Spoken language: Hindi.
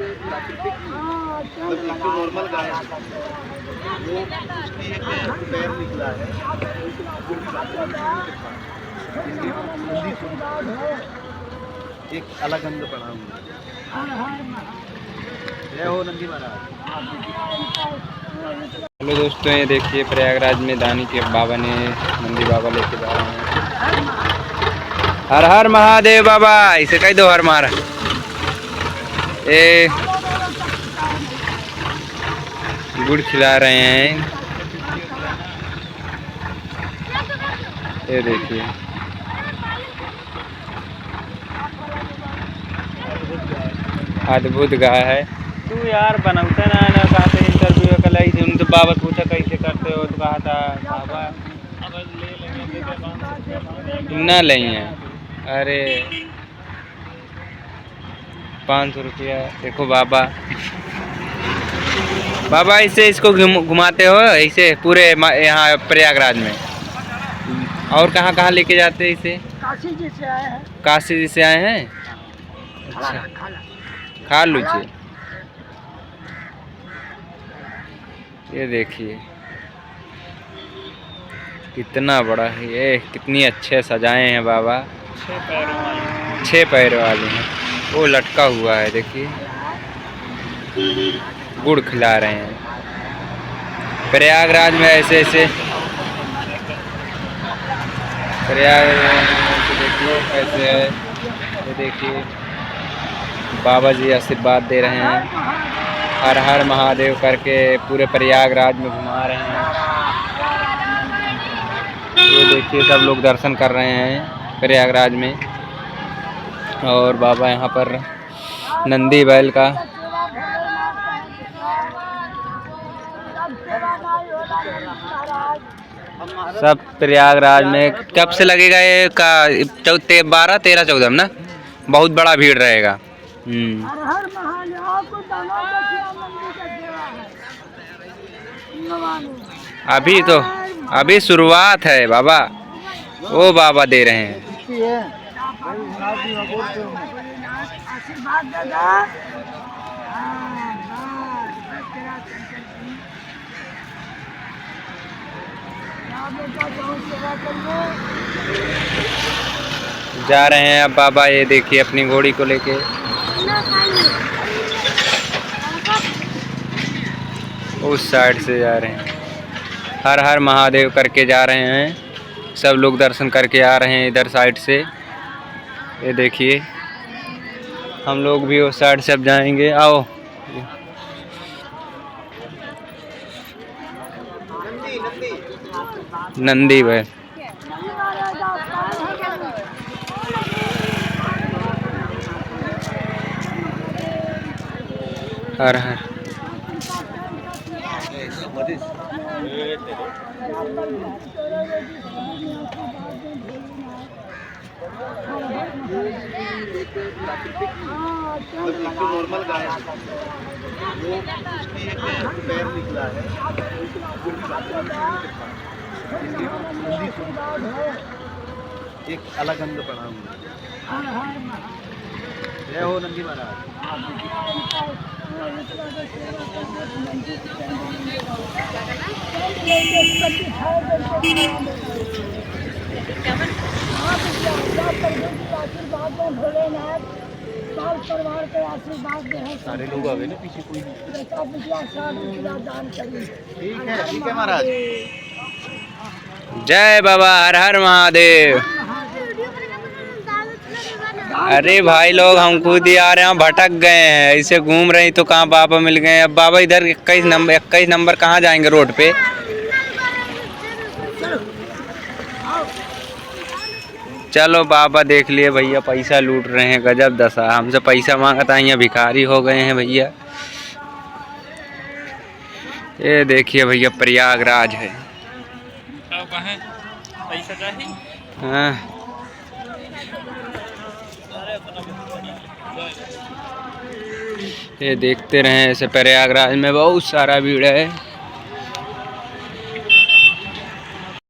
प्राकृतिक मतलब एक तो नॉर्मल गाय है, वो उसकी एक पैर निकला है जो कि बाबा नंदी एक अलग अंग पड़ा हुआ है। हो नंदी महाराज। हेलो दोस्तों, ये देखिए प्रयागराज में दानी के बाबा ने नंदी बाबा लेके जा रहे हैं। हर हर महादेव बाबा, इसे कह दो हर मारा। ये गुड़ खिला रहे हैं, ये देखिए। अद्भुत गाय है। तू यार बनौते ना कहा था इंटरव्यू कर लाई थी, तो बाबा पूछा कैसे करते हो, तो कहा था बाबा अब ले लेंगे ना लेंगे। अरे 500 रुपया। देखो बाबा, बाबा ऐसे इसको घुमाते हो ऐसे पूरे यहाँ प्रयागराज में। और कहाँ कहाँ लेके जाते हैं इसे? काशी जी से आए हैं। काशी जी से आए हैं। अच्छा, खा लीजिए। ये देखिए कितना बड़ा है ये, कितनी अच्छे सजाए हैं बाबा। 6 पैरों वाले हैं। वो लटका हुआ है, देखिए गुड़ खिला रहे हैं। प्रयागराज में ऐसे ऐसे प्रयागराज देखिए कैसे है। ये देखिए बाबा जी आशीर्वाद दे रहे हैं, हर हर महादेव करके पूरे प्रयागराज में घुमा रहे हैं। ये देखिए सब लोग दर्शन कर रहे हैं प्रयागराज में। और बाबा यहाँ पर नंदी बैल का सब प्रयागराज में कब से लगेगा ये का 12, 13, 14 में ना बहुत बड़ा भीड़ रहेगा। अभी शुरुआत है बाबा, वो बाबा दे रहे हैं। जा रहे हैं अब बाबा, ये देखिए अपनी घोड़ी को लेके। उस साइड से जा रहे हैं, हर हर महादेव करके जा रहे हैं। सब लोग दर्शन करके आ रहे हैं इधर साइड से। ये देखिए हम लोग भी उस साइड से अब जाएंगे। आओ नंदी भाई, हर हर। प्राकृतिक मतलब एक तो नॉर्मल गाय है, वो उसकी एक पैर निकला है जो कि बाबा नंदी एक अलग अंग पड़ा हुआ है। हो नंदी महाराज। परिवार के आशीर्वाद दे, सारे लोग आ गए ना पीछे, कोई नहीं। ठीक है महाराज। जय बाबा, हर हर महादेव। अरे भाई लोग हम खुद ही आ रहे हैं, भटक गए हैं, ऐसे घूम रहे तो कहाँ बाबा मिल गए। अब बाबा इधर 21 नंबर कहाँ जाएंगे रोड पे। चलो बाबा देख लिए भैया, पैसा लूट रहे हैं, गजब दशा। हमसे पैसा मांगा था, यहाँ भिखारी हो गए हैं भैया। ये देखिए भैया प्रयागराज है। पैसा चाहिए? हाँ, ये देखते रहें। ऐसे प्रयागराज में बहुत सारा भीड़ है।